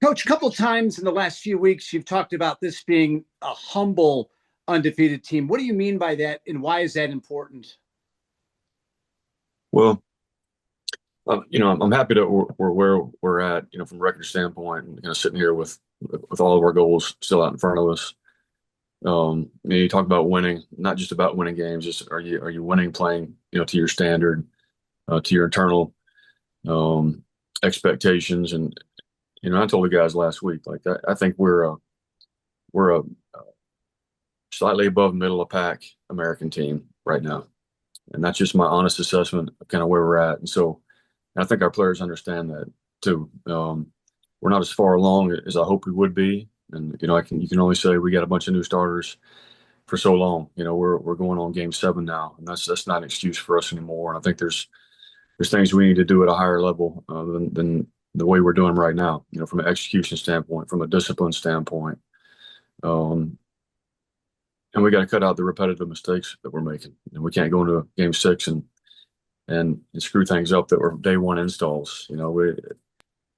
Coach, a couple of times in the last few weeks, you've talked about this being a humble, undefeated team. What do you mean by that, and why is that important? Well, I'm happy that we're where we're at, from a record standpoint, and kind of sitting here with all of our goals still out in front of us. You talk about winning, not just about winning games. Just are you winning playing, to your standard, to your internal um, expectations, and I told the guys last week like that. I think we're a slightly above middle of pack American team right now, and that's just my honest assessment of kind of where we're at. And so I think our players understand that too. We're not as far along as I hope we would be, and you can only say we got a bunch of new starters for so long. We're going on game 7 now, and that's not an excuse for us anymore. And I think there's things we need to do at a higher level than the way we're doing right now. From an execution standpoint, from a discipline standpoint, um, and we got to cut out the repetitive mistakes that we're making. And we can't go into game 6 and screw things up that were day one installs.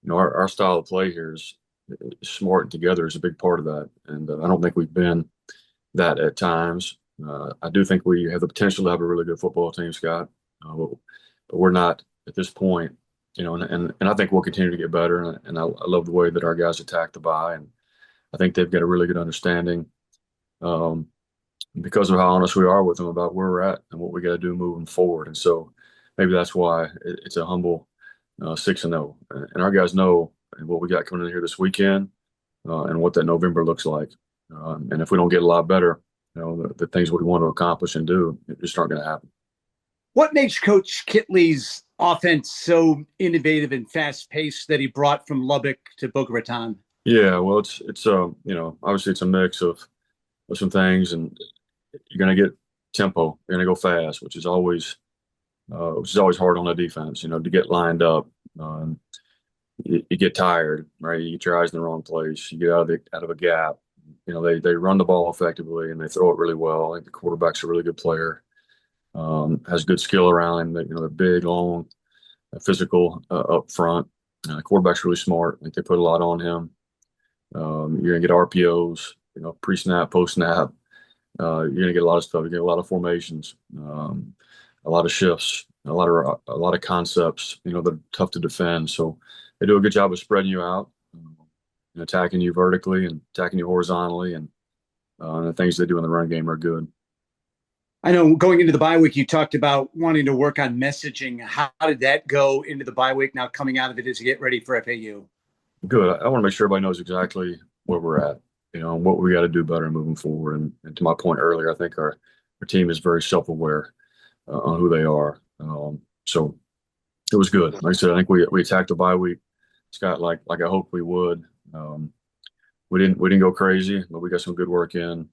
Our style of play here is smart and together is a big part of that. And I don't think we've been that at times. I do think we have the potential to have a really good football team, Scott, but we're not at this point. And I think we'll continue to get better. And I love the way that our guys attack the bye, and I think they've got a really good understanding um, because of how honest we are with them about where we're at and what we got to do moving forward. And so maybe that's why it's a humble 6-0, and our guys know what we got coming in here this weekend and what that November looks like. And if we don't get a lot better, the things we want to accomplish and do just aren't going to happen. What makes Coach Kitley's offense so innovative and fast paced that he brought from Lubbock to Boca Raton? Yeah, well, obviously it's a mix of some things, and you're going to get tempo. You're going to go fast, which is always hard on the defense. To get lined up. You get tired, right? You get your eyes in the wrong place. You get out of a gap. They run the ball effectively and they throw it really well. I think the quarterback's a really good player. Has good skill around him. They're big, long, physical up front. The quarterback's really smart. I think they put a lot on him. You're gonna get RPOs, pre-snap, post-snap. You're gonna get a lot of stuff. You get a lot of formations, a lot of shifts, a lot of concepts. That are tough to defend. So they do a good job of spreading you out, and attacking you vertically and attacking you horizontally, and the things they do in the run game are good. I know going into the bye week, you talked about wanting to work on messaging. How did that go into the bye week now coming out of it as you get ready for FAU? Good. I want to make sure everybody knows exactly where we're at, and what we got to do better moving forward. And to my point earlier, I think our team is very self-aware on who they are. So it was good. Like I said, I think we attacked the bye week, Scott, like I hoped we would. We didn't go crazy, but we got some good work in.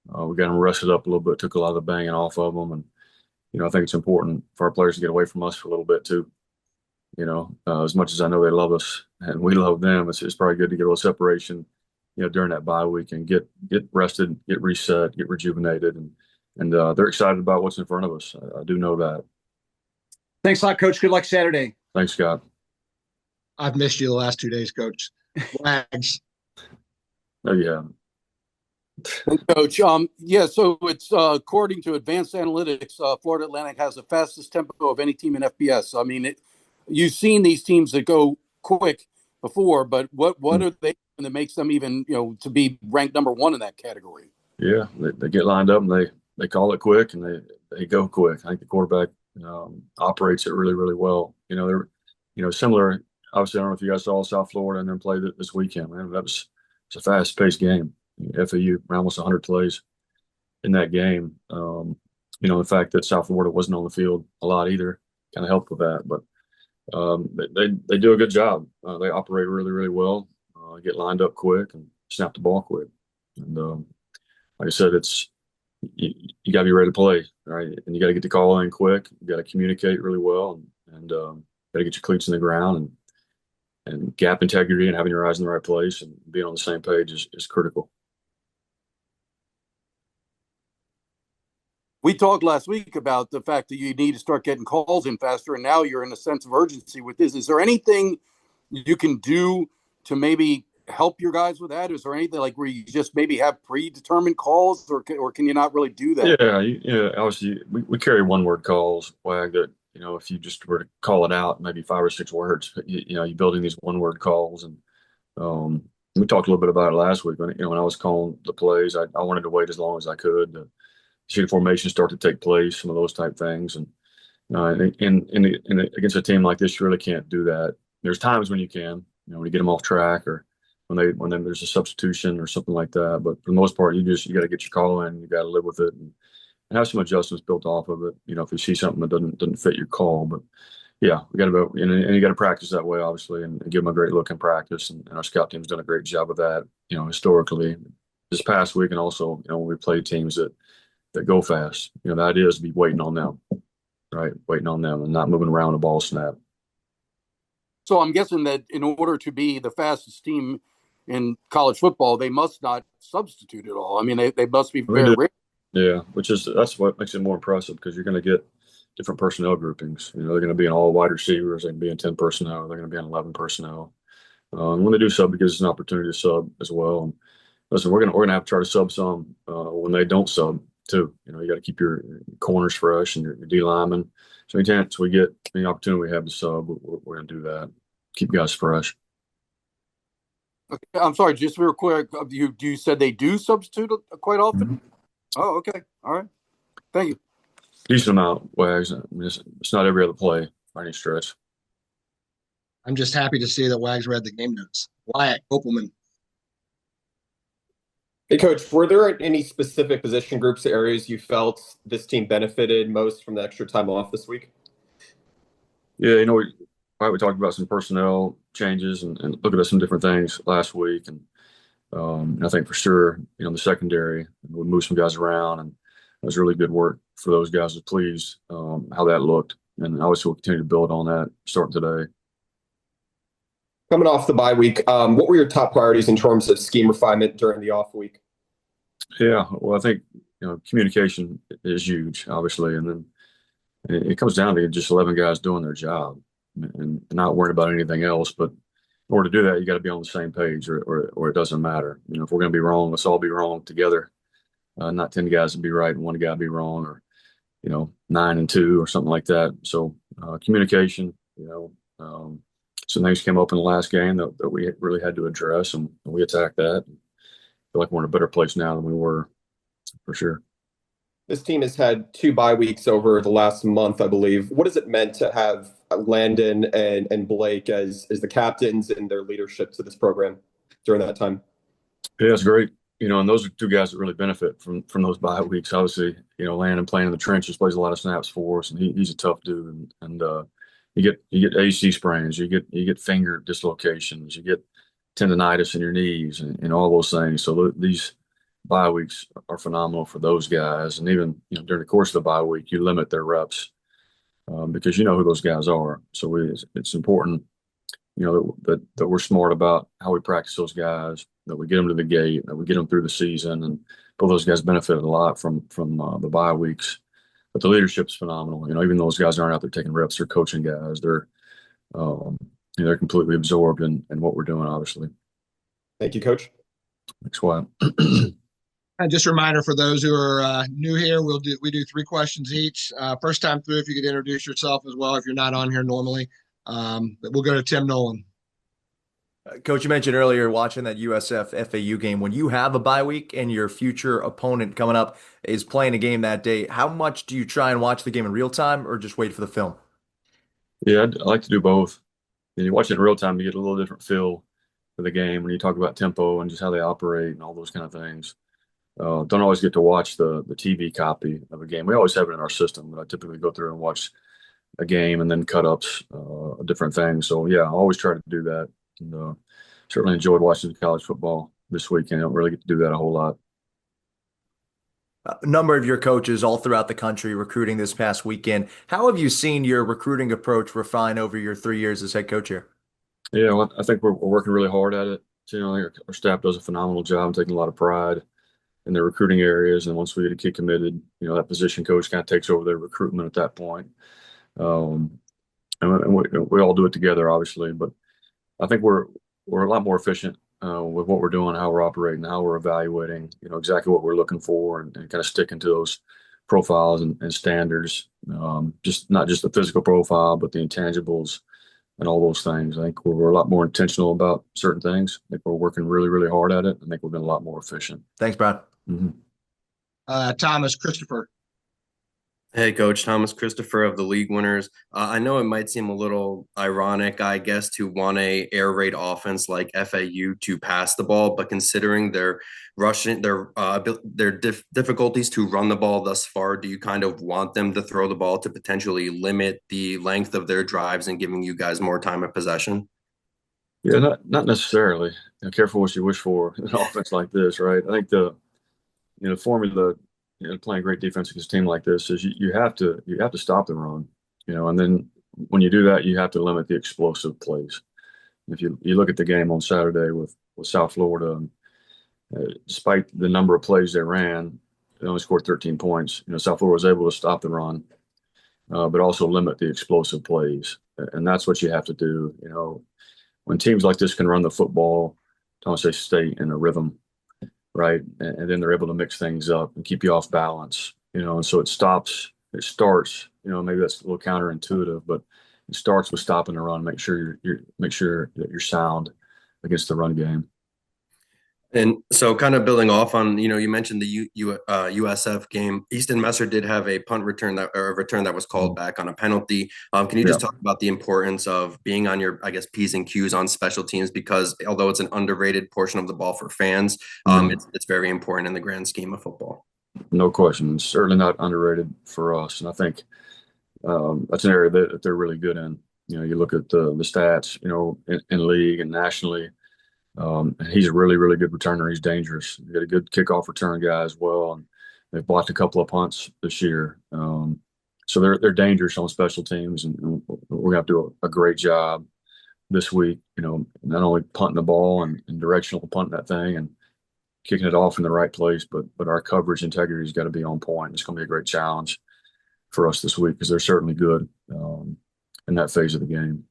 We got them rested up a little bit, took a lot of the banging off of them, and I think it's important for our players to get away from us for a little bit too. As much as I know they love us and we love them, it's probably good to get a little separation, during that bye week and get rested, get reset, get rejuvenated, and they're excited about what's in front of us. I do know that. Thanks a lot, Coach. Good luck Saturday. Thanks, Scott. I've missed you the last 2 days, Coach. Wags. No, yeah. Hey, Coach. Yeah, so it's according to advanced analytics, Florida Atlantic has the fastest tempo of any team in FBS. I mean, you've seen these teams that go quick before, but what are they doing that makes them even, to be ranked number one in that category? Yeah, they get lined up and they call it quick and they go quick. I think the quarterback operates it really, really well. They're similar. Obviously, I don't know if you guys saw South Florida and then played it this weekend. Man, it's a fast-paced game. FAU ran almost 100 plays in that game. The fact that South Florida wasn't on the field a lot either kind of helped with that. But they do a good job. They operate really, really well. Get lined up quick and snap the ball quick. And like I said, you got to be ready to play, right? And you got to get the call in quick. You got to communicate really well, and got to get your cleats in the ground and gap integrity and having your eyes in the right place and being on the same page is critical. We talked last week about the fact that you need to start getting calls in faster, and now you're in a sense of urgency with this. Is there anything you can do to maybe help your guys with that? Is there anything like where you just maybe have predetermined calls, or can you not really do that? Yeah. Obviously, we carry one word calls, Wag, that, if you just were to call it out, maybe 5 or 6 words, you're building these one word calls. And we talked a little bit about it last week when I was calling the plays. I wanted to wait as long as I could to see the formation start to take place, some of those type things. And against a team like this, you really can't do that. There's times when you can, when you get them off track, or when there's a substitution or something like that. But for the most part, you got to get your call in, you got to live with it, and have some adjustments built off of it. If you see something that doesn't fit your call, but yeah, we got to go, and you got to practice that way, obviously, and give them a great look in practice. And our scout team's done a great job of that, historically, this past week, and also, when we play teams that go fast. The idea is to be waiting on them, right? Waiting on them and not moving around the ball snap. So I'm guessing that in order to be the fastest team in college football, they must not substitute at all. I mean, they must be very rare. Yeah, that's what makes it more impressive, because you're going to get different personnel groupings. They're going to be in all wide receivers. They can be in 10 personnel. They're going to be in 11 personnel. And when they do sub, it gives us an opportunity to sub as well. And listen, we're going to have to try to sub some when they don't sub too. You got to keep your corners fresh and your D linemen. So anytime we get the opportunity we have to sub, we're going to do that. Keep guys fresh. Okay, I'm sorry, just real quick. You said they do substitute quite often? Mm-hmm. Oh, okay. All right. Thank you. Decent amount, Wags. It's not every other play by any stretch. I'm just happy to see that Wags read the game notes. Wyatt Kopelman. Hey, Coach, were there any specific position groups or areas you felt this team benefited most from the extra time off this week? Yeah, we talked about some personnel changes and looking at some different things last week. And I think for sure, the secondary, we moved some guys around, and it was really good work for those guys. I was pleased how that looked. And obviously we'll continue to build on that starting today. Coming off the bye week, what were your top priorities in terms of scheme refinement during the off week? Yeah, well, I think communication is huge, obviously, and then it comes down to just 11 guys doing their job and not worrying about anything else. But in order to do that, you got to be on the same page, or it doesn't matter. If we're going to be wrong, let's all be wrong together. Not 10 guys to be right and one guy be wrong, or 9 and 2 or something like that. So communication, some things came up in the last game that we really had to address, and we attacked that. I feel like we're in a better place now than we were, for sure. This team has had 2 bye weeks over the last month, I believe. What has it meant to have Landon and Blake as the captains and their leadership to this program during that time? Yeah, it's great. And those are 2 guys that really benefit from those bye weeks. Obviously, Landon playing in the trenches, plays a lot of snaps for us, and he's a tough dude. And you get AC sprains, you get finger dislocations, you get tendonitis in your knees, and all those things. So these bye weeks are phenomenal for those guys. And even during the course of the bye week, you limit their reps because you know who those guys are. So it's important, that we're smart about how we practice those guys, that we get them to the gate, that we get them through the season, and both those guys benefited a lot from the bye weeks. But the leadership's phenomenal. Even those guys aren't out there taking reps, they're coaching guys. They're completely absorbed in what we're doing, obviously. Thank you, Coach. Thanks, Wyatt. And just a reminder for those who are new here, we do 3 questions each. First time through, if you could introduce yourself as well, if you're not on here normally. But we'll go to Tim Nolan. Coach, you mentioned earlier watching that USF FAU game. When you have a bye week and your future opponent coming up is playing a game that day, how much do you try and watch the game in real time or just wait for the film? Yeah, I like to do both. You watch it in real time, you get a little different feel for the game when you talk about tempo and just how they operate and all those kind of things. Don't always get to watch the TV copy of a game. We always have it in our system, but I typically go through and watch a game and then cut-ups, different things. So, yeah, I always try to do that. And certainly enjoyed watching college football this weekend. I don't really get to do that a whole lot. A number of your coaches all throughout the country recruiting this past weekend. How have you seen your recruiting approach refine over your 3 years as head coach here? Yeah, well, I think we're working really hard at it. Our staff does a phenomenal job, taking a lot of pride in their recruiting areas. And once we get a kid committed, that position coach kind of takes over their recruitment at that point. And we all do it together, obviously, but I think we're a lot more efficient with what we're doing, how we're operating, how we're evaluating, exactly what we're looking for, and kind of sticking to those profiles and standards. Just not just the physical profile, but the intangibles and all those things. I think we're a lot more intentional about certain things. I think we're working really, really hard at it. I think we've been a lot more efficient. Thanks, Brian. Mm-hmm. Thomas Christopher. Hey, Coach Thomas Christopher of the League Winners. I know it might seem a little ironic, I guess, to want a air raid offense like FAU to pass the ball, but considering their difficulties to run the ball thus far, do you kind of want them to throw the ball to potentially limit the length of their drives and giving you guys more time of possession? Yeah, not necessarily. Careful what you wish for in an offense like this, right? I think the formula, playing great defense against a team like this is you have to stop the run, and then when you do that, you have to limit the explosive plays. If you look at the game on Saturday with South Florida, despite the number of plays they ran, they only scored 13 points. South Florida was able to stop the run, but also limit the explosive plays, and that's what you have to do. When teams like this can run the football, don't say stay in a rhythm, right? And then they're able to mix things up and keep you off balance, and so it starts, maybe that's a little counterintuitive, but it starts with stopping the run. Make sure that you're sound against the run game. And so kind of building off on, you mentioned the USF game, Easton Messer did have a return that was called back on a penalty. Can you just talk about the importance of being on your, I guess, P's and Q's on special teams? Because although it's an underrated portion of the ball for fans, it's very important in the grand scheme of football. No question. It's certainly not underrated for us. And I think that's an area that they're really good in. You look at the stats, in league and nationally. And he's a really, really good returner. He's dangerous. He's got a good kickoff return guy as well, and they've blocked a couple of punts this year. So they're dangerous on special teams, and we're gonna have to do a great job this week. Not only punting the ball and directional punting that thing and kicking it off in the right place, but our coverage integrity has got to be on point. It's gonna be a great challenge for us this week because they're certainly good in that phase of the game.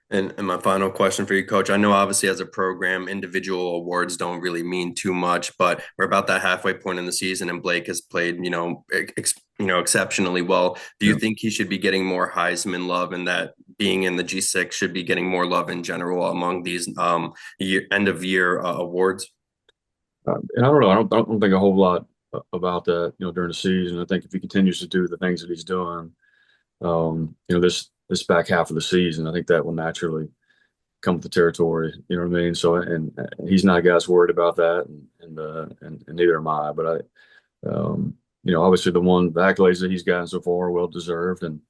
And my final question for you, Coach. I know obviously as a program, individual awards don't really mean too much, but we're about that halfway point in the season, and Blake has played, exceptionally well. Do you think he should be getting more Heisman love, and that being in the G6 should be getting more love in general among these end of year awards? And I don't know. I don't think a whole lot about that, during the season. I think if he continues to do the things that he's doing, this back half of the season, I think that will naturally come with the territory. You know what I mean? So, and he's not a guy that's worried about that, and neither am I. But obviously the accolades that he's gotten so far are well deserved, and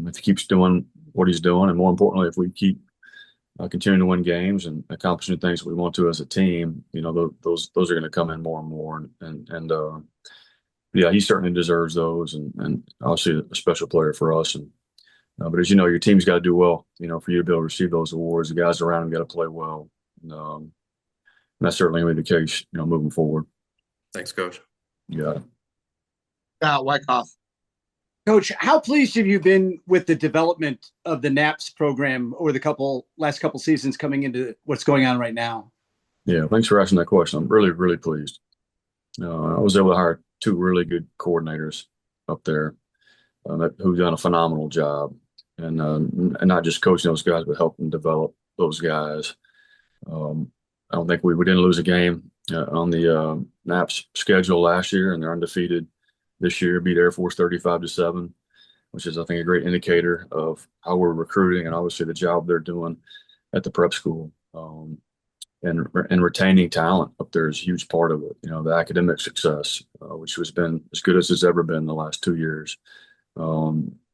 if he keeps doing what he's doing, and more importantly, if we keep continuing to win games and accomplishing things that we want to as a team, those are going to come in more and more, and yeah, he certainly deserves those, and obviously a special player for us. And but as you know, your team's got to do well, for you to be able to receive those awards. The guys around them got to play well. And that's certainly going to be the case, moving forward. Thanks, Coach. Yeah. Wyckoff. Coach, how pleased have you been with the development of the NAPS program over the last couple seasons coming into what's going on right now? Yeah, thanks for asking that question. I'm really, really pleased. I was able to hire two really good coordinators up there who've done a phenomenal job. And not just coaching those guys, but helping develop those guys. I don't think we didn't lose a game on the NAPS schedule last year, and they're undefeated this year. Beat Air Force 35-7, which is, I think, a great indicator of how we're recruiting and obviously the job they're doing at the prep school. And retaining talent up there is a huge part of it. The academic success, which has been as good as it's ever been the last 2 years.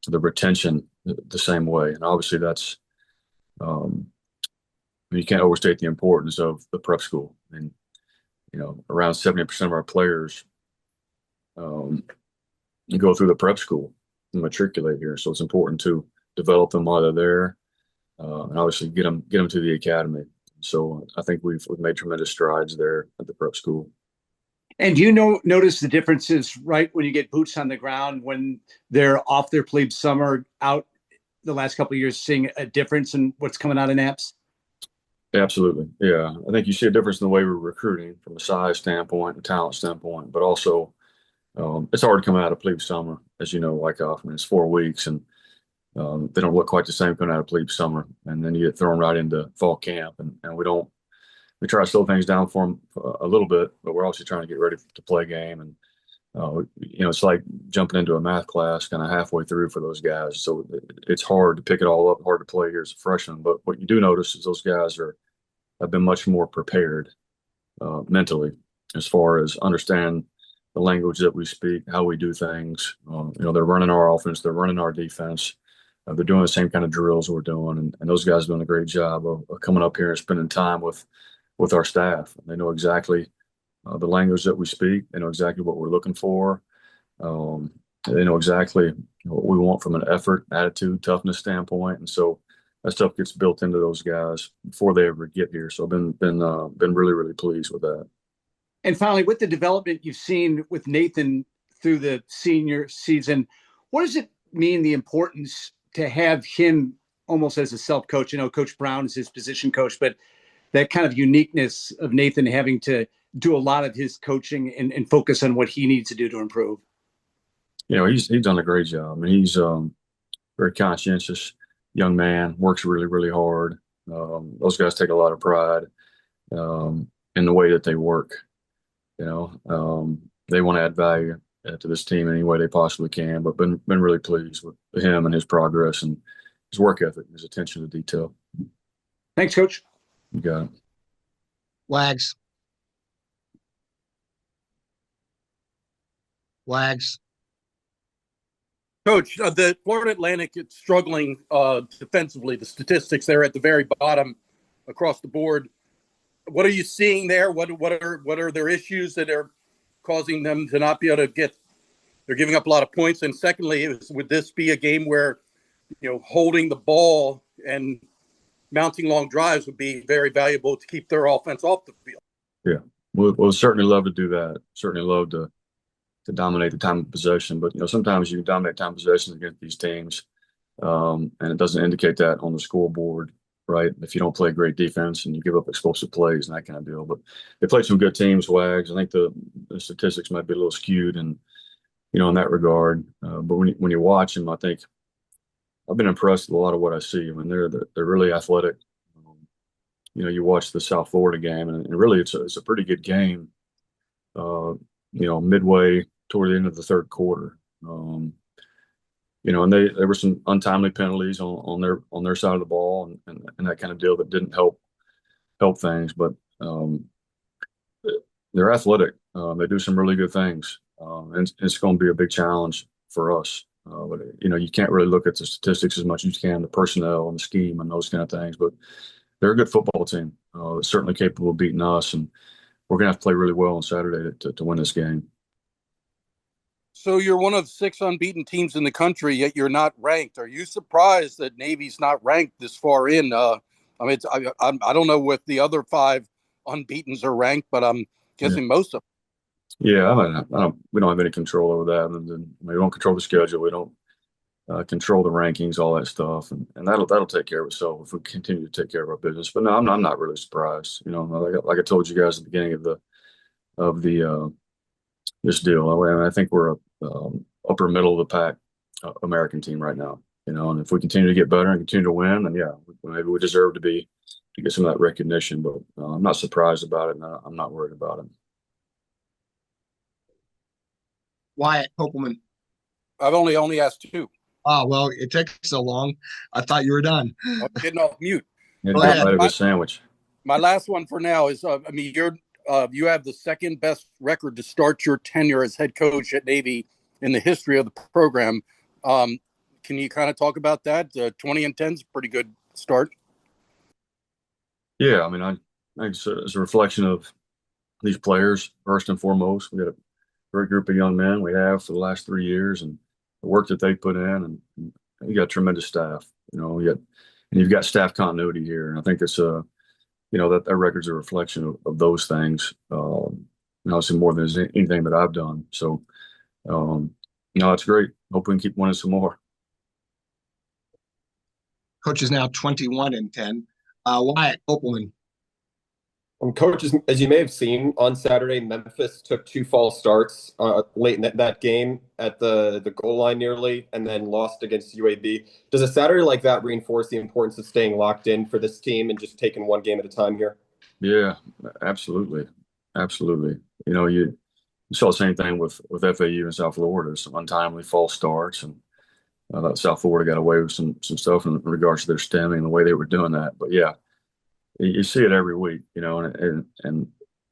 The retention the same way. And obviously that's, you can't overstate the importance of the prep school. And, around 70% of our players go through the prep school and matriculate here. So it's important to develop them while they're there, and obviously get them to the academy. So I think we've made tremendous strides there at the prep school. And do you notice the differences right when you get boots on the ground when they're off their plebe summer out the last couple of years, seeing a difference in what's coming out of NAPS? Absolutely. Yeah. I think you see a difference in the way we're recruiting from a size standpoint and talent standpoint, but also it's hard to come out of plebe summer, as you know, like often it's 4 weeks and they don't look quite the same coming out of plebe summer. And then you get thrown right into fall camp and we try to slow things down for them a little bit, but we're also trying to get ready to play a game. And, it's like jumping into a math class kind of halfway through for those guys. So it's hard to pick it all up, hard to play here as a freshman. But what you do notice is those guys have been much more prepared mentally as far as understand the language that we speak, how we do things. They're running our offense, they're running our defense. They're doing the same kind of drills we're doing, and those guys are doing a great job of coming up here and spending time with our staff. They know exactly the language that we speak. They know exactly what we're looking for. They know exactly what we want from an effort, attitude, toughness standpoint, and so that stuff gets built into those guys before they ever get here. So I've been really, really pleased with that. And finally, with the development you've seen with Nathan through the senior season, what does it mean, the importance to have him almost as a self-coach? Coach Brown is his position coach, but that kind of uniqueness of Nathan having to do a lot of his coaching and focus on what he needs to do to improve. He's done a great job. I mean, he's very conscientious young man, works really, really hard. Those guys take a lot of pride in the way that they work. They want to add value to this team any way they possibly can, but been really pleased with him and his progress and his work ethic, his attention to detail. Thanks, Coach. You got it. Wags. Coach, the Florida Atlantic is struggling defensively. The statistics there at the very bottom across the board. What are you seeing there? What are their issues that are causing them to not be able to get? They're giving up a lot of points. And secondly, would this be a game where holding the ball and mounting long drives would be very valuable to keep their offense off the field? Yeah, we'll certainly love to do that. Certainly love to dominate the time of possession. But, sometimes you dominate time of possession against these teams, and it doesn't indicate that on the scoreboard, right? If you don't play great defense and you give up explosive plays and that kind of deal. But they played some good teams, Wags. I think the statistics might be a little skewed and, in that regard. But when you watch them, I think I've been impressed with a lot of what I see. I mean, they're really athletic. You watch the South Florida game, and really it's a pretty good game, midway toward the end of the third quarter. And there were some untimely penalties on their side of the ball and that kind of deal that didn't help things. But they're athletic. They do some really good things. And it's going to be a big challenge for us. But you can't really look at the statistics as much as you can, the personnel and the scheme and those kind of things. But they're a good football team. Certainly capable of beating us, and we're going to have to play really well on Saturday to win this game. So you're one of 6 unbeaten teams in the country, yet you're not ranked. Are you surprised that Navy's not ranked this far in? I don't know what the other 5 unbeatens are ranked, but I'm guessing most of them. Yeah, we don't have any control over that. And we don't control the schedule. We don't control the rankings, all that stuff, and that'll take care of itself if we continue to take care of our business. But no, I'm not really surprised. Like I told you guys at the beginning of this deal. I think we're a upper middle of the pack American team right now. And if we continue to get better and continue to win, then yeah, maybe we deserve to get some of that recognition. But I'm not surprised about it, and I'm not worried about it. Wyatt Kopelman. I've only asked 2. Oh, well, it takes so long. I thought you were done. I'm getting off mute. A sandwich. My last one for now is, you have the second best record to start your tenure as head coach at Navy in the history of the program. Can you kind of talk about that? 20-10 is a pretty good start. Yeah, I think it's a reflection of these players first and foremost. We got a great group of young men we have for the last 3 years, and the work that they put in, and you got tremendous staff. You've got staff continuity here, and I think it's that record's a reflection of those things. It's more than anything that I've done. So, it's great. Hope we can keep winning some more. Coach is now 21-10. Wyatt Kopelman. Coach, as you may have seen on Saturday, Memphis took 2 false starts late in that game at the goal line nearly, and then lost against UAB. Does a Saturday like that reinforce the importance of staying locked in for this team and just taking one game at a time here? Yeah, absolutely. Absolutely. You saw the same thing with FAU in South Florida, some untimely false starts, and South Florida got away with some stuff in regards to their stemming and the way they were doing that. But yeah, you see it every week, and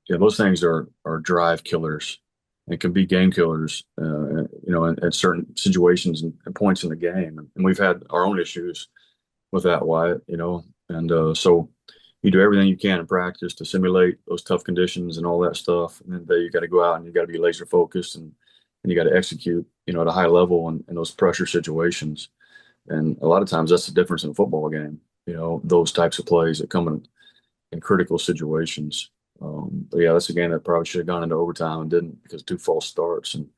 those things are drive killers and can be game killers, in certain situations and points in the game. And we've had our own issues with that, Wyatt, and so you do everything you can in practice to simulate those tough conditions and all that stuff. And then you got to go out and you got to be laser focused and you got to execute, at a high level in those pressure situations. And a lot of times that's the difference in a football game, those types of plays that come in critical situations. But yeah, that's a game that probably should have gone into overtime and didn't because 2 false starts and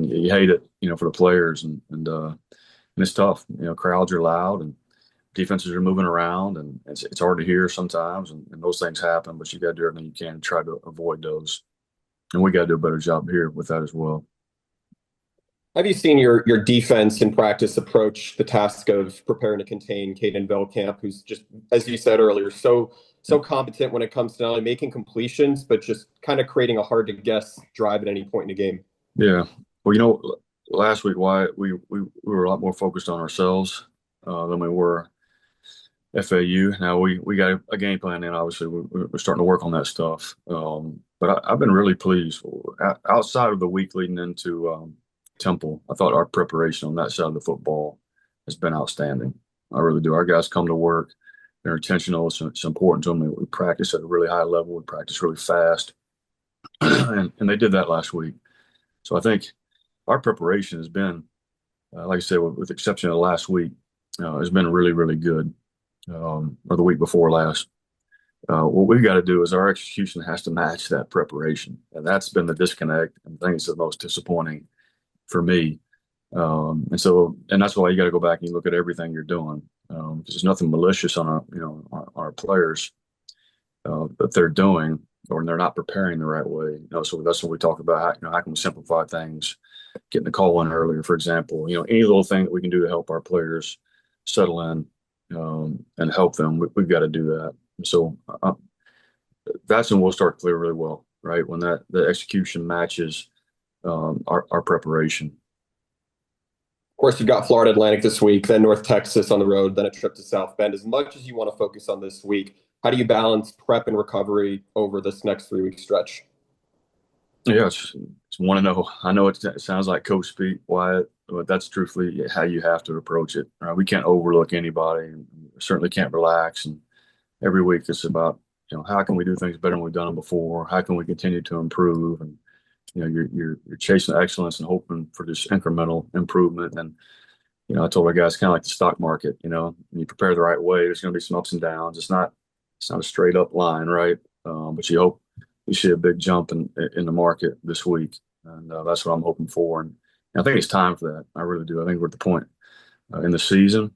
you hate it, for the players and it's tough. Crowds are loud and defenses are moving around and it's hard to hear sometimes and those things happen, but you got to do everything you can to try to avoid those. And we got to do a better job here with that as well. Have you seen your defense in practice approach the task of preparing to contain Caden Velkamp, who's just, as you said earlier, so competent when it comes to not only making completions, but just kind of creating a hard to guess drive at any point in the game? Yeah. Well, last week, Wyatt, we were a lot more focused on ourselves than we were FAU. Now we got a game plan in. Obviously, we're starting to work on that stuff. But I've been really pleased. Outside of the week leading into Temple, I thought our preparation on that side of the football has been outstanding. I really do. Our guys come to work. They're intentional. It's important to them. We practice at a really high level. We practice really fast. and they did that last week. So I think our preparation has been, like I said, with the exception of last week, has been really, really good. Or the week before last. What we've got to do is our execution has to match that preparation. And that's been the disconnect. And I think it's the most disappointing for me. And that's why you got to go back and you look at everything you're doing. Because there's nothing malicious on our players that they're doing, or they're not preparing the right way. So that's what we talk about. How can we simplify things? Getting the call in earlier, for example. Any little thing that we can do to help our players settle in and help them. We've got to do that. So that's when we'll start to play really well, right? When the execution matches our preparation. Of course, you've got Florida Atlantic this week, then North Texas on the road, then a trip to South Bend. As much as you want to focus on this week, how do you balance prep and recovery over this next 3-week stretch? Yeah, it's 1-0. I know it sounds like coach speak, Wyatt, but that's truthfully how you have to approach it. Right? We can't overlook anybody, and certainly can't relax. And every week it's about, how can we do things better than we've done them before? How can we continue to improve? And you're chasing excellence and hoping for this incremental improvement. And I told our guys, kind of like the stock market. When you prepare the right way, there's going to be some ups and downs. It's not a straight up line, right? But you hope you see a big jump in the market this week, and that's what I'm hoping for. And I think it's time for that. I really do. I think we're at the point in the season.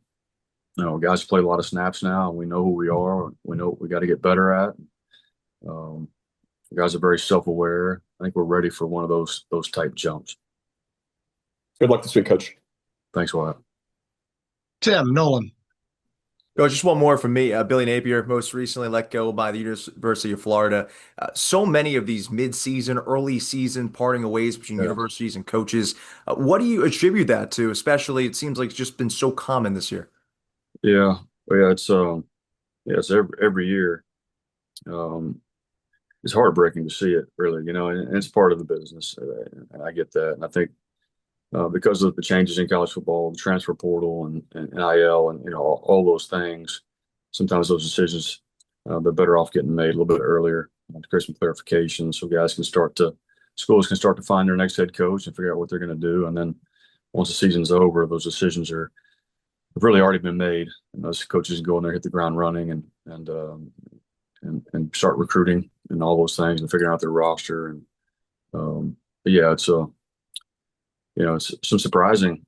Guys play a lot of snaps now, and we know who we are. We know what we got to get better at. Guys are very self-aware. I think we're ready for one of those type jumps. Good luck this week, Coach. Thanks, Wyatt. Tim Nolan. Coach, just one more from me. Billy Napier, most recently let go by the University of Florida. So many of these mid-season, early season parting of ways between universities and coaches. What do you attribute that to? Especially, it seems like it's just been so common this year. Yeah, it's every year. It's heartbreaking to see it, really, and it's part of the business. And I get that. And I think because of the changes in college football, the transfer portal and NIL and, all those things, sometimes those decisions, they're better off getting made a little bit earlier to create some clarification so schools can start to find their next head coach and figure out what they're going to do. And then once the season's over, those decisions have really already been made. And those coaches can go in there, hit the ground running and start recruiting and all those things and figuring out their roster. And it's some surprising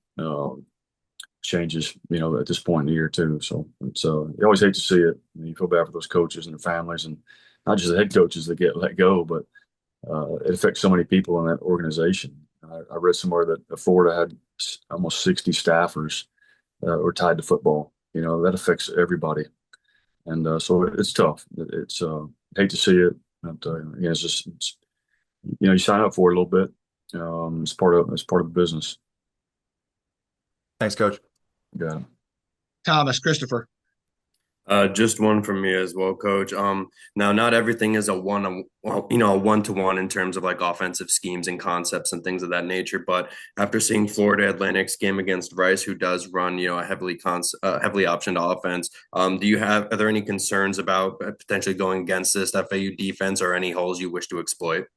changes, at this point in the year too. So it's you always hate to see it. You feel bad for those coaches and their families and not just the head coaches that get let go, but it affects so many people in that organization. I read somewhere that Florida had almost 60 staffers were tied to football. You know, that affects everybody. And so it's tough. It's hate to see it. But, yeah, you sign up for it a little bit. It's part of the business. Thanks, Coach. Yeah. Thomas, Christopher. Just one from me as well, Coach. Now not everything is a one-to-one in terms of like offensive schemes and concepts and things of that nature. But after seeing Florida Atlantic's game against Rice, who does run, a heavily optioned offense, are there any concerns about potentially going against this FAU defense or any holes you wish to exploit?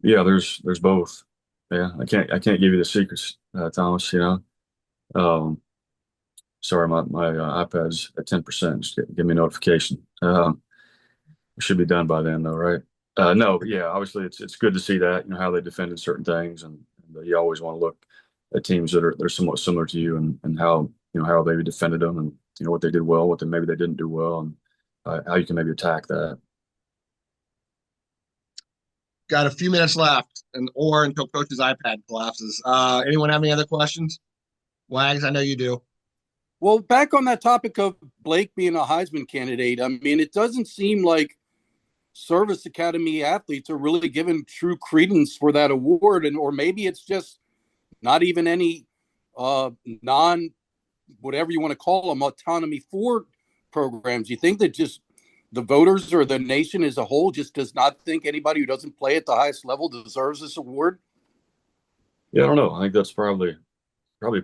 Yeah, there's both. Yeah, I can't give you the secrets, Thomas. Sorry, my iPad's at 10%. Just give me a notification. We should be done by then, though, right? No, but yeah, obviously it's good to see that, how they defended certain things, and you always want to look at teams that are somewhat similar to you, and how how they defended them, and what they did well, what maybe they didn't do well, and how you can maybe attack that. Got a few minutes left, or until Coach's iPad collapses. Anyone have any other questions? Wags, I know you do. Well, back on that topic of Blake being a Heisman candidate, I mean, it doesn't seem like Service Academy athletes are really given true credence for that award, or maybe it's just not even any whatever you want to call them, autonomy for programs. You think that just the voters or the nation as a whole just does not think anybody who doesn't play at the highest level deserves this award? Yeah, I don't know. I think that's probably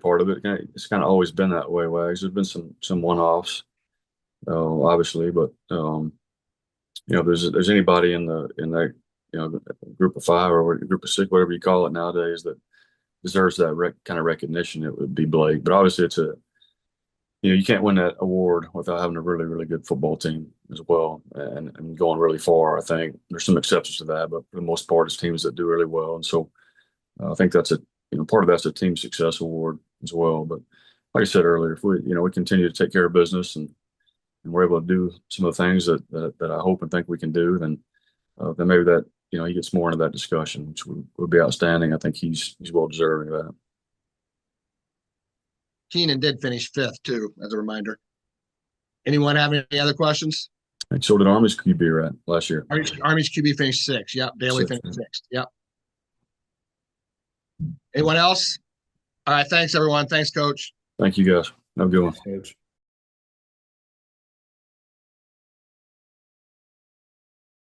part of it. It's kind of always been that way, Wags. There's been some one-offs, obviously, but if there's anybody in that group of five or group of six, whatever you call it nowadays, that deserves that kind of recognition, it would be Blake. But obviously, it's you can't win that award without having a really, really good football team as well, and going really far. I think there's some exceptions to that, but for the most part, it's teams that do really well, and so I think that's part of that's a team success award as well. But like I said earlier, if we continue to take care of business, and we're able to do some of the things that I hope and think we can do, then maybe that he gets more into that discussion, which would be outstanding. I think he's well deserving of that. Keenan did finish 5th too, as a reminder. Anyone have any other questions? And so did Army's QB last year. Army's QB finished 6th. Yep. Bailey finished 6th. Yep. Anyone else? All right. Thanks, everyone. Thanks, Coach. Thank you, guys. Have a good one. Coach.